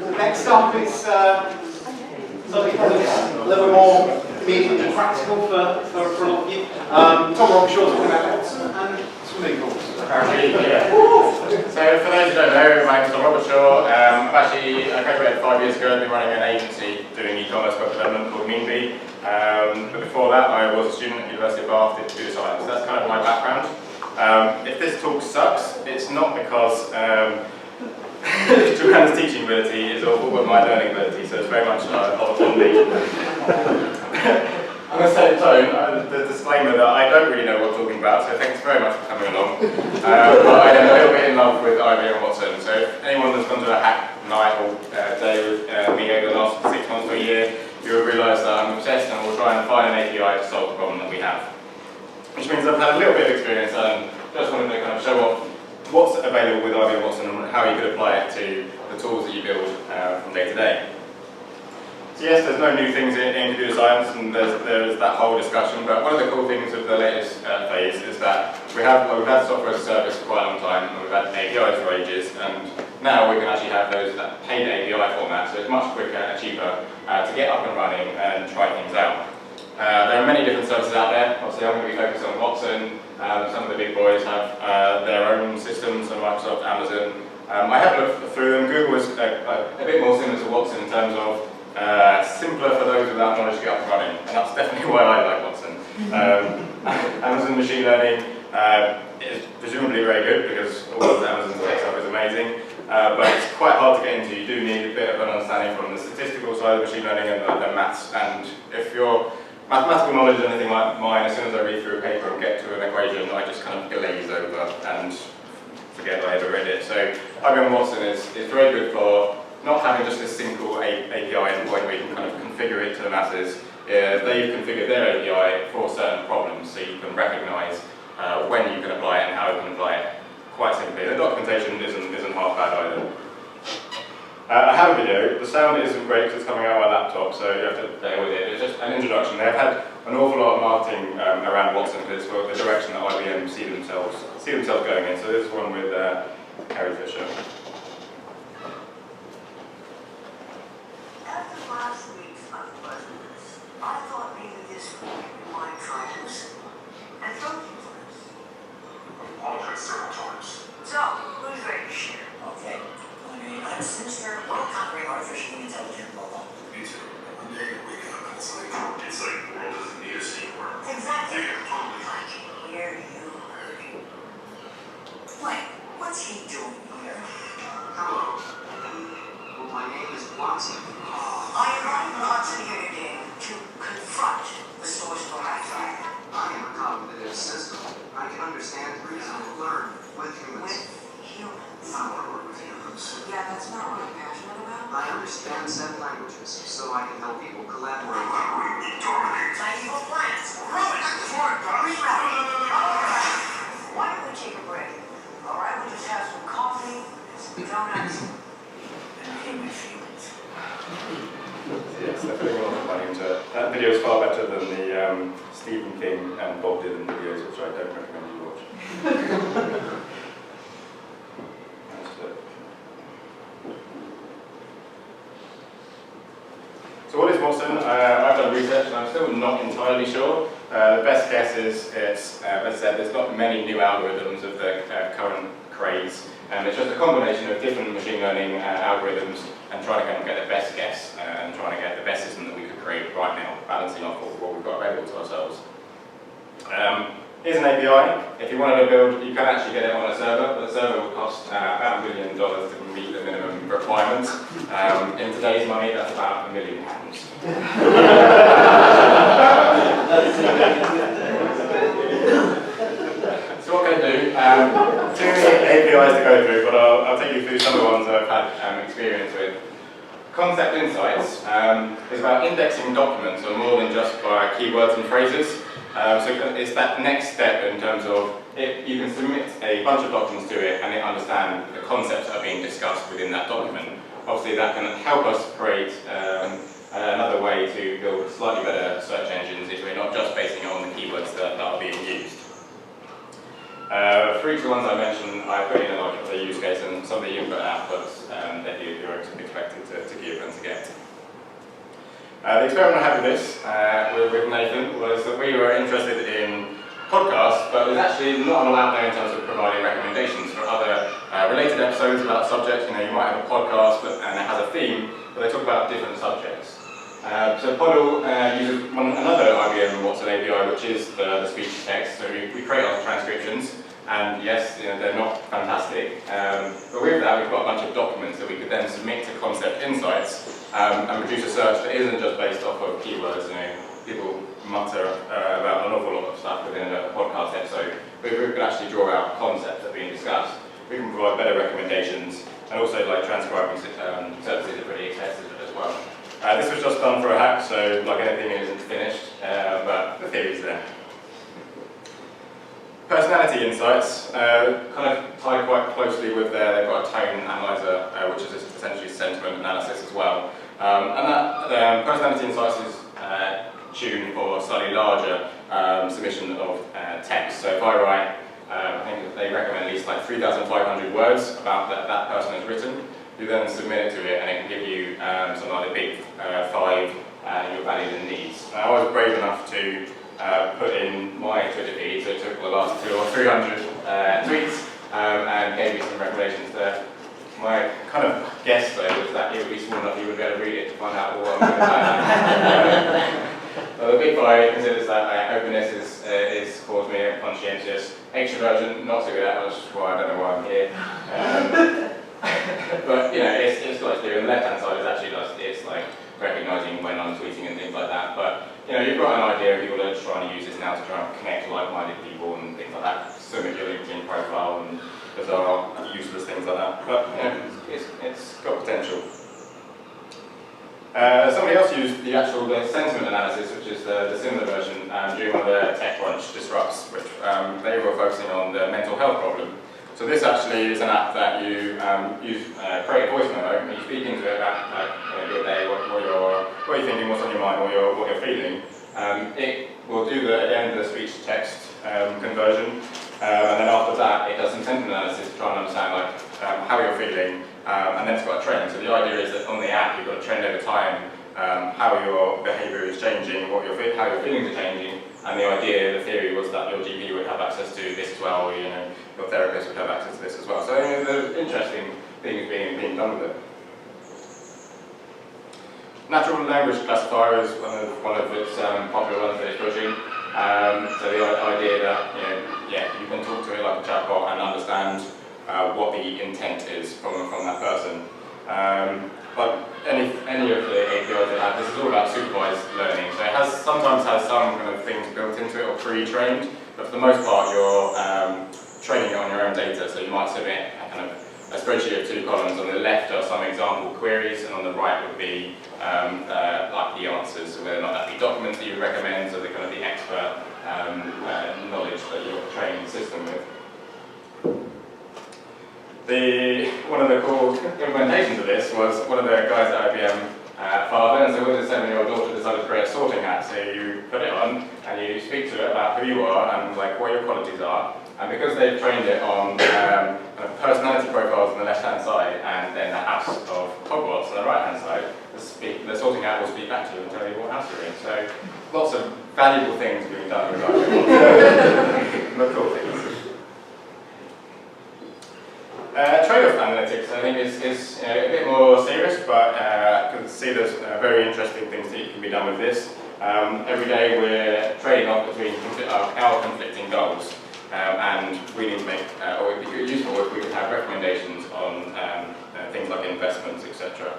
Next up is something probably a little bit more immediately practical for a lot of you. Tom Robertshaw talking about Watson and swimming pools. Apparently, yeah. So for those who don't know, my name's Tom Robertshaw. I graduated 5 years ago. I've been running an agency doing e-commerce web development called Meanbee. But before that, I was a student at the University of Bath in computer science. That's kind of my background. If this talk sucks, it's not because Joanna's teaching ability is awful, but my learning ability, so it's very much on me. I'm going to set the tone, the disclaimer that I don't really know what I'm talking about, so thanks very much for coming along. But I am a little bit in love with IBM Watson, so if anyone that's gone to a hack night or day with me over the last 6 months or a year, you will realise that I'm obsessed and will try and find an API to solve the problem that we have. Which means I've had a little bit of experience and just wanted to kind of show off what's available with IBM Watson and how you could apply it to the tools that you build from day to day. So yes, there's no new things in computer science, and there's that whole discussion, but one of the cool things of the latest phase is that we've had software as a service for quite a long time, and we've had APIs for ages, and now we can actually have those that paid API format, so it's much quicker and cheaper to get up and running and try things out. There are many different services out there. Obviously, I'm going to be focused on Watson. Some of the big boys have their own systems, so Microsoft, Amazon. I have looked through them. Google is a bit more similar to Watson in terms of simpler for those without knowledge to get up and running, and that's definitely why I like Watson. Amazon machine learning is presumably very good because all of Amazon's tech stuff is amazing, but it's quite hard to get into. You do need a bit of an understanding from the statistical side of machine learning and the maths, and if your mathematical knowledge is anything like mine, as soon as I read through a paper and get to an equation, I just kind of glaze over and forget I ever read it. So IBM Watson is very good for not having just a single API endpoint where you can kind of configure it to the masses. They've configured their API for certain problems, so you can recognise when you can apply it and how you can apply it quite simply. The documentation isn't half bad either. I have a video. The sound isn't great because it's coming out of my laptop, so you have to bear with it. It's just an introduction. They've had an awful lot of marketing around Watson because it's for the direction that IBM see themselves going in. So this is one with Harry Fisher. After last week's unpleasantness, I thought maybe this week we might try this and throw things at us. I've had several times. So, who's ready to share? Okay. I'm sinister, well-covering artificially intelligent robot. Me too. One day, waking up and it's like the world doesn't need us anymore. Exactly. Yeah, totally. I can hear you. Wait, what's he doing here? Hello. Well, my name is Watson. I invited Watson here today to confront the source of our anxiety. I am a cognitive system. I can understand reason and learn with humans. With humans. I want to work with humans. Yeah, that's not what I'm passionate about. I understand 7 languages, so I can help people collaborate. We dominate. My evil plans. Ruin it! Why don't we take a break? All right, we'll just have some coffee, some donuts, and hit my feelings. Yes, definitely a lot of money into it. That video is far better than the Stephen King and Bob Dylan videos, which I don't recommend you watch. So what is Watson? I've done research and I'm still not entirely sure. The best guess is it's, as I said, there's not many new algorithms of the current craze. It's just a combination of different machine learning algorithms and trying to kind of get the best guess and trying to get the best system that we could create right now, balancing off what we've got available to ourselves. Here's an API. If you wanted to build, you can actually get it on a server, but the server will cost about $1 million to meet the minimum requirements. In today's money, that's about £1 million. So what can I do? Too many APIs to go through, but I'll take you through some of the ones that I've had experience with. Concept Insights is about indexing documents on more than just by keywords and phrases. So it's that next step in terms of you can submit a bunch of documents to it and it understands the concepts that are being discussed within that document. Obviously that can help us create another way to build slightly better search engines if we're not just basing it on the keywords that are being used. For each of the ones I mentioned, I put in a logic they use case and some of the input and outputs that you're expected to give and to get. The experiment I had with this, with Nathan, was that we were interested in podcasts, but there's actually not a lot out there in terms of providing recommendations for other related episodes about subjects. You know, you might have a podcast and it has a theme, but they talk about different subjects. So Podl uses another IBM Watson API, which is the speech to text. So we create our transcriptions, and yes, you know, they're not fantastic. But with that, we've got a bunch of documents that we could then submit to Concept Insights and produce a search that isn't just based off of keywords. You know, people mutter about an awful lot of stuff within a podcast episode. But if we could actually draw out concepts that are being discussed, we can provide better recommendations, and also like transcribing services are pretty expensive as well. This was just done for a hack, so like anything, it isn't finished, but the theory's there. Personality insights kind of tie quite closely with they've got a tone analyzer, which is essentially sentiment analysis as well. And that personality insights is tuned for a slightly larger submission of text. So if I write, I think that they recommend at least like 3,500 words about that person has written. You then submit it to it, and it can give you something like the big 5 your values and needs. I was brave enough to put in my Twitter feed, so it took the last 200 or 300 tweets and gave me some recommendations there. My kind of guess though was that it would be small enough you would be able to read it to find out what I'm going to say. So the big 5 considers that openness is caused me conscientious, extroversion, not so good at, which is why I don't know why I'm here. But you know, it's got to do. And the left-hand side is actually it's like recognising when I'm tweeting and things like that. But you know, you've got an idea of people that are trying to use this now to try and connect to like-minded people and things like that. Submit your LinkedIn profile and bizarre, useless things like that. But you know, it's got potential. Somebody else used the sentiment analysis, which is the similar version, during one of the TechCrunch disrupts, which they were focusing on the mental health problem. So this actually is an app that you create a voice memo, and you speak into it about like, your day, what you're thinking, what's on your mind, what you're feeling. It will do at the end of the speech to text conversion, and then after that it does some sentiment analysis to try and understand like how you're feeling, and then it's got a trend. So the idea is that on the app you've got a trend over time, how your behaviour is changing, how your feelings are changing. And the idea, the theory was that your GP would have access to this as well, or you know, your therapist would have access to this as well. So you know, there's interesting things being done with it. Natural language classifier is one of its popular ones that it's pushing. So the idea that you can talk to it like a chatbot and understand what the intent is from that person. But any of the APIs it has, this is all about supervised learning. So it sometimes has some kind of things built into it or pre-trained, but for the most part you're training it on your own data. So you might submit a spreadsheet of 2 columns. On the left are some example queries, and on the right would be like the answers, so whether or not that be documents that you would recommend, so the kind of the expert knowledge that you're training the system with. One of the cool implementations of this was one of the guys at IBM father, and so with his 7-year-old daughter decided to create a sorting hat. So you put it on and you speak to it about who you are and like what your qualities are. And because they've trained it on personality profiles on the left-hand side and then the house of Hogwarts on the right-hand side, the sorting hat will speak back to you and tell you what house you're in. So lots of valuable things being done with IBM. But cool things. Trade-off analytics, I think, is a bit more serious, but you can see there's very interesting things that can be done with this. Every day we're trading off between our conflicting goals, and we need to make, or it would be useful if we could have recommendations on things like investments, etc.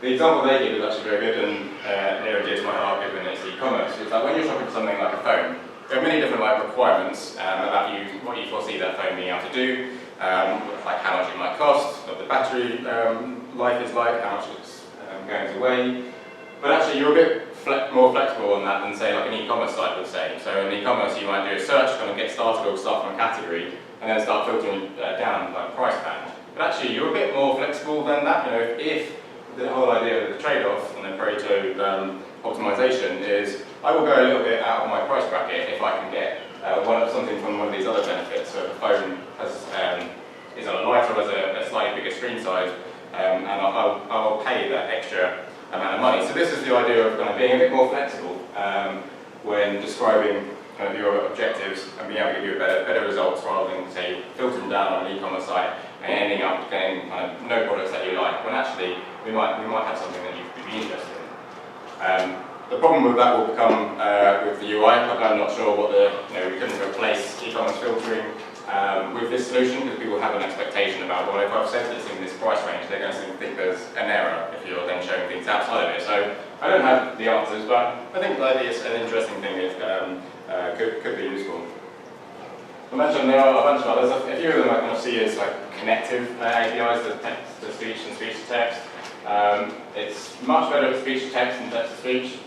The example they give is actually very good and near and dear to my heart, given it's e-commerce. It's like when you're shopping for something like a phone, there are many different requirements about what you foresee that phone being able to do. Like how much it might cost, what the battery life is like, how much it's going away. But actually you're a bit more flexible on that than say like an e-commerce site would say. So in e-commerce you might do a search, kind of get started or start from a category, and then start filtering down like price band. But actually you're a bit more flexible than that. You know, if the whole idea of the trade-off and the Pareto optimization is I will go a little bit out of my price bracket if I can get something from one of these other benefits. So if the phone is a lighter as a bigger screen size, and I'll pay that extra amount of money. So this is the idea of kind of being a bit more flexible when describing kind of your objectives and being able to give you better results rather than, say, filtering down on an e-commerce site and ending up getting kind of no products that you like, when actually we might have something that you'd be interested in. The problem with that will become with the UI. Like, I'm not sure what we couldn't replace e-commerce filtering with this solution, because people have an expectation about, well, if I've said that it's in this price range, they're going to think there's an error if you're then showing things outside of it. So I don't have the answers, but I think it's an interesting thing that could be useful. I mentioned there are a bunch of others. A few of them I kind of see as like connective APIs to text to speech and speech to text. It's much better at speech to text than text to speech.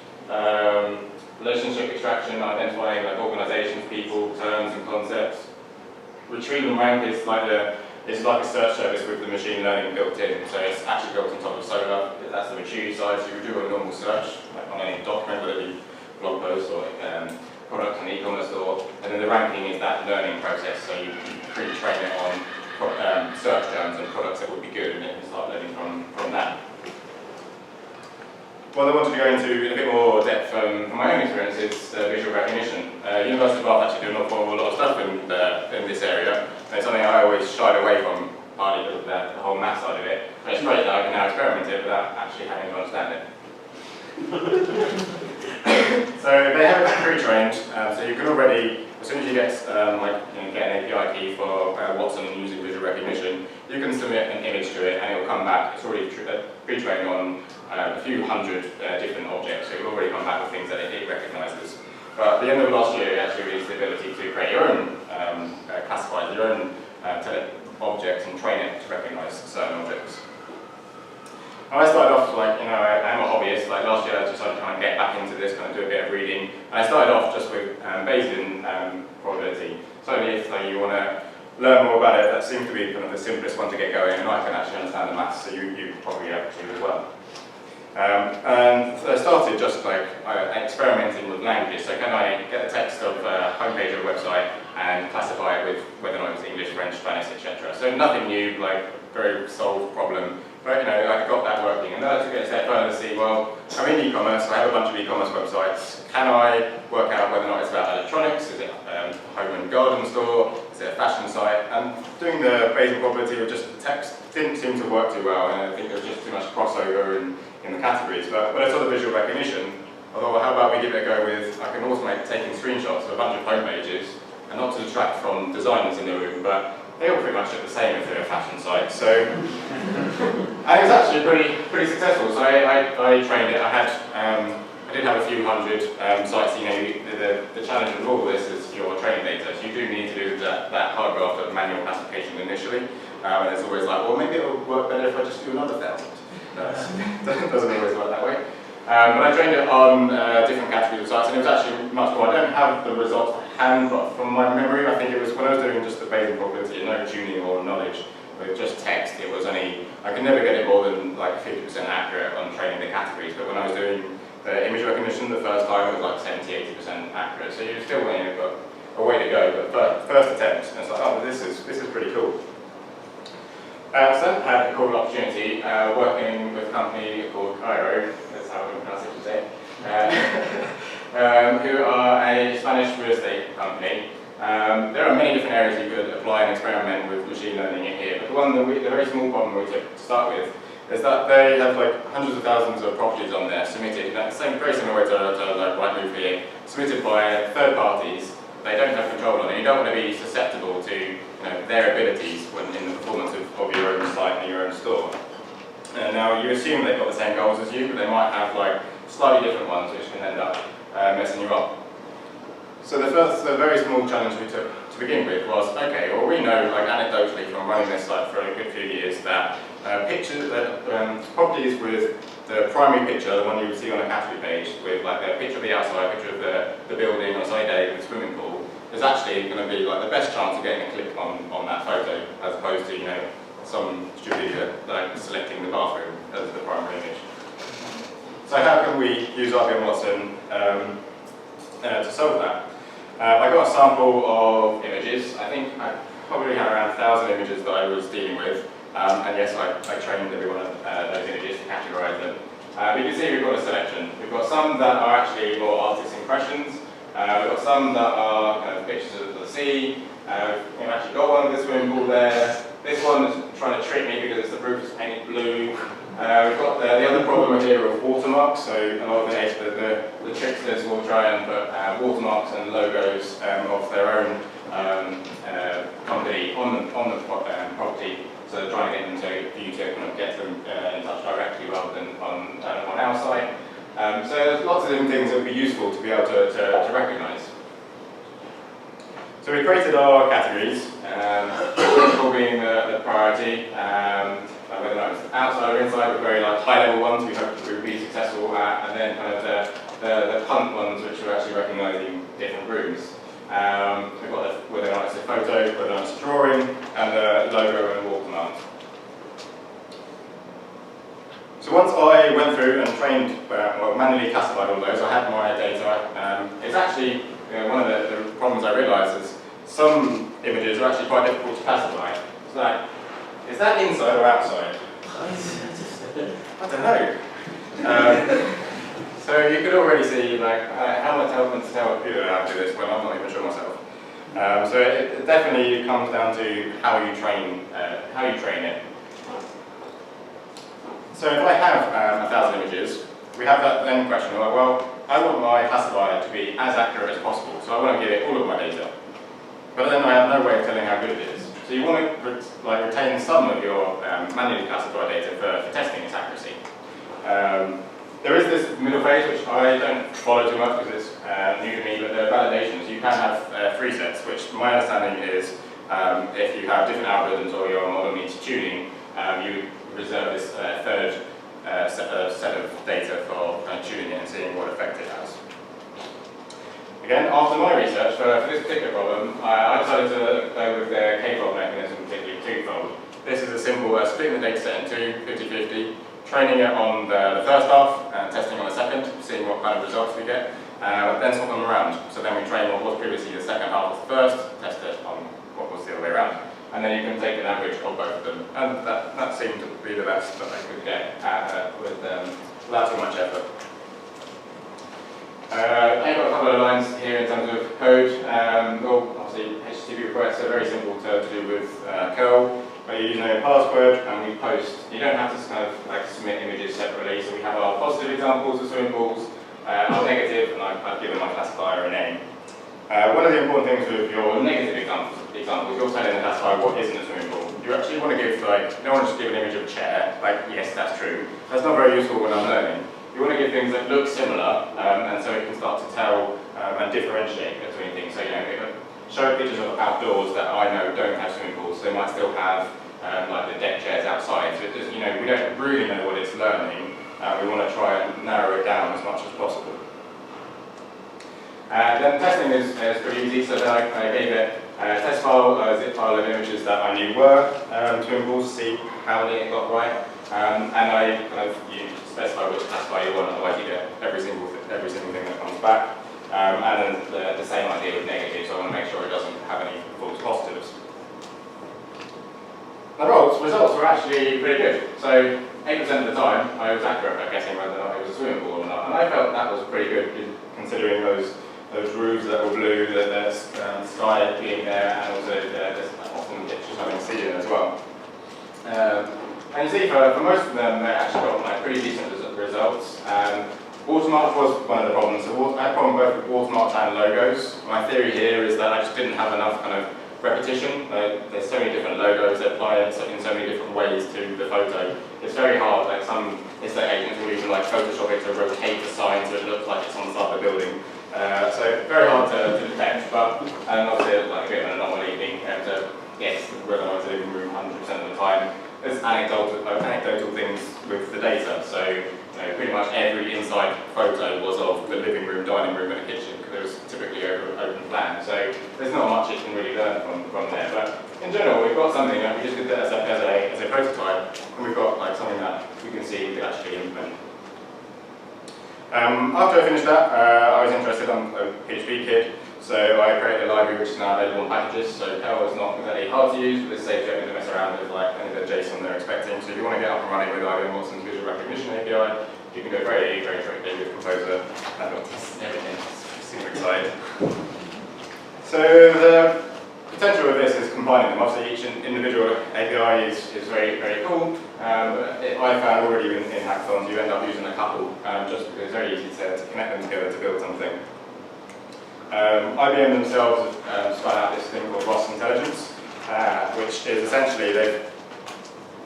Relationship extraction, identifying like organizations, people, terms and concepts. Retrieve and rank is like a search service with the machine learning built in. So it's actually built on top of Solar. That's the retrieve side. So you do a normal search like on any document, whether it be blog post or product on e-commerce store. And then the ranking is that learning process. So you pre-train it on search terms and products that would be good, and then you start learning from that. What I wanted to go into in a bit more depth from my own experience is visual recognition. University of Bath actually do an awful lot of stuff in this area, and it's something I always shied away from, partly because of the whole math side of it. But it's great that I can now experiment it without actually having to understand it. So they have it pre-trained, so you can already, as soon as you get get an API key for Watson and using visual recognition, you can submit an image to it and it will come back. It's already pre-trained on a few hundred different objects, so it will already come back with things that it recognises. But at the end of last year, it actually released the ability to create your own classifiers, your own objects, and train it to recognise certain objects. And I started off I am a hobbyist. Like last year, I decided to kind of get back into this, kind of do a bit of reading. And I started off just with Bayesian probability. So if you want to learn more about it, that seems to be kind of the simplest one to get going, and I can actually understand the maths, so you probably have to as well. And I started just experimenting with languages. So can I get the text of a homepage of a website and classify it with whether or not it's English, French, Spanish, etc. So nothing new, very solved problem. But I got that working, and then I took it a step further to see, well, I'm in e-commerce, I have a bunch of e-commerce websites. Can I work out whether or not it's about electronics? Is it a home and garden store? Is it a fashion site? And doing the Bayesian probability with just the text didn't seem to work too well, and I think there was just too much crossover in the categories. But when I saw the visual recognition, I thought, well, how about we give it a go with, I can automate taking screenshots of a bunch of home pages, and not to detract from designers in the room, but they all pretty much look the same if they're a fashion site. So, and it was actually pretty successful. So I trained it. I did have a few hundred sites. The challenge with all of this is your training data. So you do need to do that hard graft of manual classification initially. And it's always like, well, maybe it'll work better if I just do another 1,000. It doesn't always work that way. But I trained it on different categories of sites, and it was actually much more. I don't have the results to hand, but from my memory, I think it was when I was doing just the Bayesian probability, no tuning or knowledge, with just text, it was only, I could never get it more than 50% accurate on training the categories, but when I was doing the image recognition the first time, it was 70-80% accurate, so you're still got a way to go, but first attempt, and it's like, oh, this is pretty cool. So I had a cool opportunity working with a company called Cairo, that's how I pronounce it today, who are a Spanish real estate company. There are many different areas you could apply and experiment with machine learning in here, but the very small problem we took to start with is that they have hundreds of thousands of properties on there submitted, and that's very similar way to Rightmove here, submitted by third parties. They don't have control on it. You don't want to be susceptible to their abilities when in the performance of your own site and your own store. And now you assume they've got the same goals as you, but they might have slightly different ones which can end up messing you up. So the very small challenge we took to begin with was, okay, well we know anecdotally from running this site for a good few years that properties with the primary picture, the one you would see on a category page, with the picture of the outside, picture of the building on a sunny day with a swimming pool, is actually going to be the best chance of getting a click on that photo, as opposed to some stupid idiot selecting the bathroom as the primary image. So how can we use IBM Watson to solve that? I got a sample of images. I think I probably had around 1,000 images that I was dealing with. And yes, I trained every one of those images to categorize them. But you can see we've got a selection. We've got some that are actually more artist impressions. We've got some that are kind of pictures of the sea. We've actually got one with a swimming pool there. This one is trying to trick me because it's the roof is painted blue. We've got the other problem here of watermarks. So a lot of the tricksters will try and put watermarks and logos of their own company on the property. So they're trying to get them for you to kind of get them in touch directly rather than on our site. So there's lots of different things that would be useful to be able to recognise. So we created our categories, vertical being the priority, whether or not it's outside or inside, but very like high-level ones we hope we would be successful at, and then kind of the punt ones which are actually recognising different rooms. We've got whether or not it's a photo, whether or not it's a drawing, and the logo and watermark. So once I went through and trained, or manually classified all those, I had my data. It's actually, one of the problems I realised is some images are actually quite difficult to classify. It's like, is that inside or outside? I don't know. So you could already see like how much elements tell a computer how to do this when I'm not even sure myself. So it definitely comes down to how you train it. So if I have 1,000 images, we have that then question like, well, I want my classifier to be as accurate as possible, so I want to give it all of my data. But then I have no way of telling how good it is. So you want to retain some of your manually classified data for testing its accuracy. There is this middle phase, which I don't follow too much because it's new to me, but the validations, you can have free sets, which my understanding is if you have different algorithms or your model needs tuning, you reserve this third set of data for tuning it and seeing what effect it has. Again, after my research for this particular problem, I decided to go with the K-fold mechanism, particularly twofold. This is a simple splitting the data set in two, 50-50, training it on the first half and testing on the second, seeing what kind of results we get, then swap them around. So then we train what was previously the second half of the first, test it on what was the other way around. And then you can take an average of both of them. And that seemed to be the best that I could get without too much effort. I've got a couple of lines here in terms of code. Obviously, HTTP requests are very simple to do with curl. Where you use a password and we post. You don't have to kind of submit images separately. So we have our positive examples of swimming pools, our negative, and I've given my classifier a name. One of the important things with your negative examples, you're telling the classifier what isn't a swimming pool. You actually want to give, you don't want to just give an image of a chair, yes, that's true. That's not very useful when I'm learning. You want to give things that look similar, and so it can start to tell and differentiate between things. So, show pictures of outdoors that I know don't have swimming pools, so they might still have the deck chairs outside. So it does, we don't really know what it's learning. We want to try and narrow it down as much as possible. Then testing is pretty easy, so then I gave it a test file, a zip file of images that I knew were swimming pools to see how many it got right. And I you specify which classifier you want, otherwise you get every single thing that comes back. And then the same idea with negatives, so I want to make sure it doesn't have any false positives. The results were actually pretty good. So 8% of the time I was accurate at guessing whether or not it was a swimming pool or not. And I felt that was pretty good considering those roofs that were blue, the sky being there, and also there's often pictures having sea in as well. And you see, for most of them, they actually got pretty decent results. Watermark was one of the problems. So I had a problem both with watermarks and logos. My theory here is that I just didn't have enough kind of repetition. There's so many different logos that apply in so many different ways to the photo. It's very hard. Some estate agents will even Photoshop it to rotate the sign so it looks like it's on the side of the building. So very hard to detect, but obviously a bit of an anomaly being able to guess whether or not it's a living room 100% of the time. There's anecdotal things with the data, so pretty much every inside photo was of the living room, dining room and a kitchen, because it was typically open plan, so there's not much it can really learn from there. But in general, we've got something that we just did as a prototype, and we've got something that we can see we could actually implement. After I finished that, I was interested on a PHP kit, So I created a library which is now available in packages. So Perl is not very hard to use, but it saves you having to mess around with like any of the JSON they're expecting. So if you want to get up and running with IBM Watson's visual recognition API, you can do it very quickly with Composer. I've got everything. Super excited. So the potential of this is combining them. Obviously, each individual API is very cool. I found already in hackathons you end up using a couple just because it's very easy to connect them together to build something. IBM themselves spun out this thing called Ross Intelligence, which is essentially they've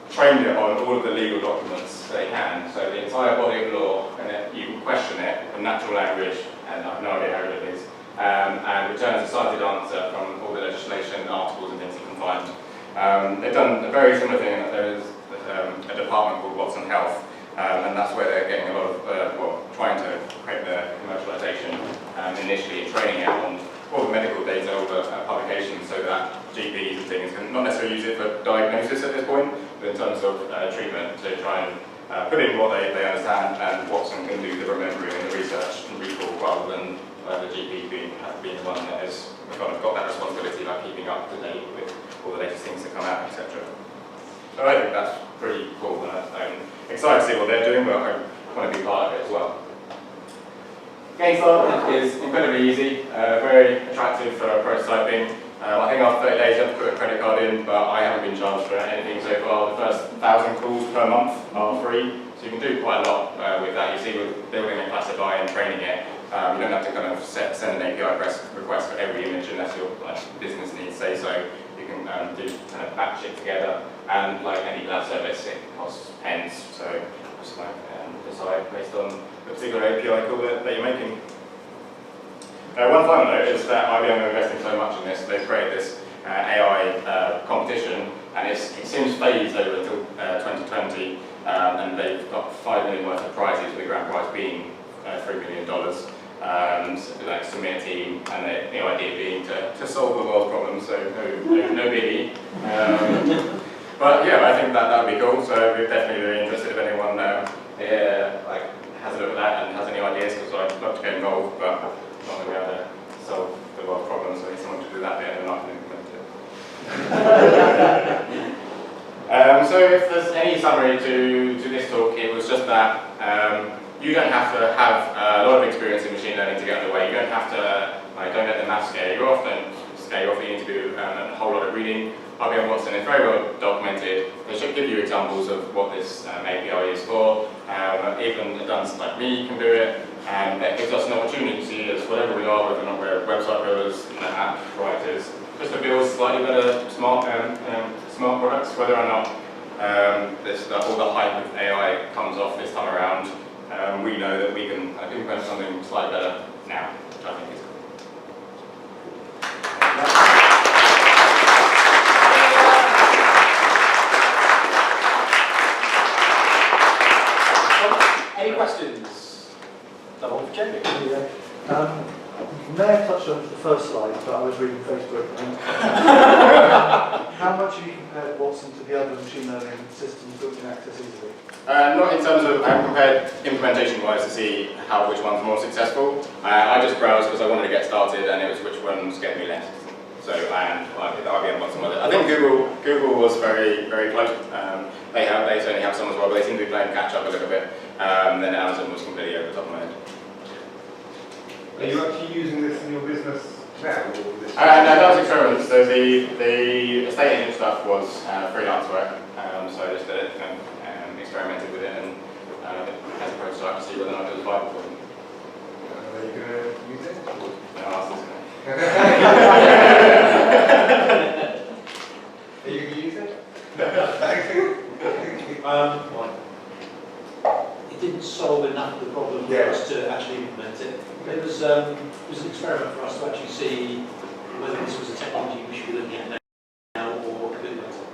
trained it on all of the legal documents they can. So the entire body of law, and you can question it in natural language, and I have no idea how good it is, and returns a cited answer from all the legislation, articles and things you can find. They've done a very similar thing. There is a department called Watson Health, and that's where they're getting a lot of, trying to create the commercialization initially, and training it on all the medical data, all the publications, so that GPs and things can not necessarily use it for diagnosis at this point, but in terms of treatment, to try and put in what they understand, and Watson can do the remembering and the research and recall rather than the GP being the one that has kind of got that responsibility, like keeping up to date with all the latest things that come out, etc. So I think that's pretty cool, and I'm excited to see what they're doing, but I want to be part of it as well. Getting started is incredibly easy, very attractive for prototyping. I think after 30 days you have to put a credit card in, but I haven't been charged for anything so far. The first 1,000 calls per month are free, so you can do quite a lot with that. You see, with building a classify and training it, you don't have to kind of send an API request for every image unless your business needs say so. You can do kind of batch it together, and like any cloud service, it costs pence. So just like decide based on the particular API call that you're making. One final note is that IBM are investing so much in this. They've created this AI competition, and it seems phased over until 2020, and they've got $5 million worth of prizes, with the grand prize being $3 million. So like submit a team, and the idea being to solve the world's problems, so no biggie. But yeah, I think that would be cool, so we're definitely very interested if anyone has a look at that and has any ideas, because I'd love to get involved, but I'm not going to be able to solve the world's problems, so I need someone to do that bit and then I can implement it. So if there's any summary to this talk, it was just that you don't have to have a lot of experience in machine learning to get underway. You don't have to, don't let the maths scare you off, you need to do a whole lot of reading. IBM Watson is very well documented. They should give you examples of what this API is for. Even adults like me can do it, and that gives us an opportunity, as whatever we are, whether or not we're website builders, app writers, just to build slightly better smart products, whether or not all the hype of AI comes off this time around. We know that we can implement something slightly better now, which I think is cool. Any questions? Double for Jamie. Yeah. You may have touched on it the first slide, but I was reading Facebook. How much have you compared Watson to the other machine learning systems that we can access easily? Not in terms of, I haven't compared implementation-wise to see which one's more successful. I just browsed because I wanted to get started, and it was which ones get me less. So, and IBM Watson with it. I think Google was very close. They certainly have some as well, but they seem to be playing catch up a little bit. Then Amazon was completely over the top of my head. Are you actually using this in your business now? Or this No, that was experiments. So the estate agent stuff was freelance work. So I just did it and experimented with it, and as a prototype to see whether or not it was viable for them. Are you going to use it? No, I was listening. Are you going to use it? It didn't solve enough of the problem for us to actually implement it. It was an experiment for us to actually see whether this was a technology we should be looking at now or a bit later.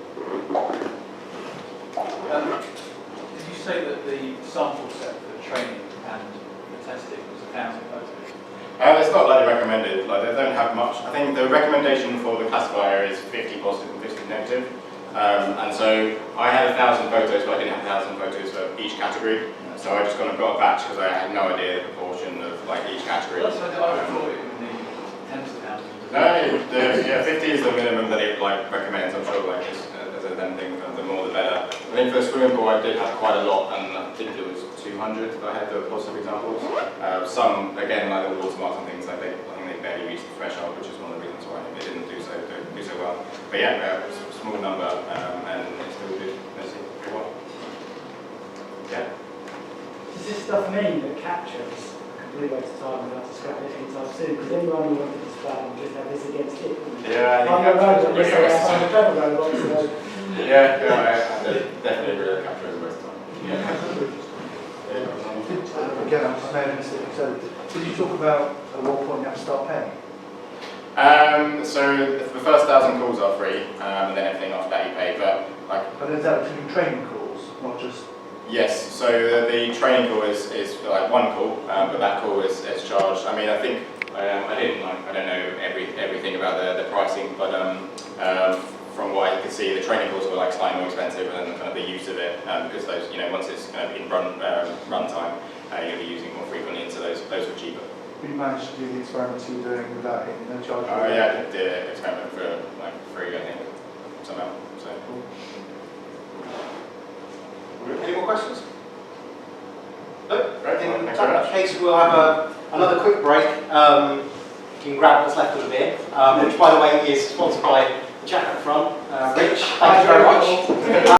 Did you say that the sample set for training and the testing was 1,000 photos? It's not like recommended. Like, they don't have much. I think the recommendation for the classifier is 50 positive and 50 negative. And so I had 1,000 photos, but I didn't have 1,000 photos for each category. So I just kind of got a batch because I had no idea the proportion of like each category. Well, that's what I thought it would need tens of No, yeah, 50 is the minimum that it like recommends. I'm sure like as a then thing, the more the better. I think for the swimming pool I did have quite a lot, and I think it was 200 if I had the positive examples. Some again like the watermarks and things like I think they barely reached the threshold, which is one of the reasons why they didn't do so well. But yeah, it's a small number and it still did pretty well. Yeah. Does this stuff mean that captures a complete waste of time and have to scrap it anytime soon? Because anyone who wanted this bad would just have this against it. Yeah, I think I'm a robot, yes, I'm a travel robot, so... Yeah, no, I definitely agree with capture as a waste of time. Yeah. Again, I may have missed it. So, did you talk about at what point you have to start paying? So the first 1,000 calls are free, and then everything after that you pay. But like, But is that including training calls, not just? yes, so the training call is like one call, but that call is charged. I mean, I think I don't know everything about the pricing, but from what I could see, the training calls were like slightly more expensive, and kind of the use of it because those once it's kind of in run time, you'll be using more frequently, and so those were cheaper. You managed to do the experiments you were doing without hitting no charge? Oh yeah, I did the experiment for like free, I think, somehow. So. Any more questions? No? Great. In Thanks very that much. case, we'll have another quick break. You can grab what's left of the beer, which, by the way, is sponsored by the chap at the front, Rich. Thank you very much.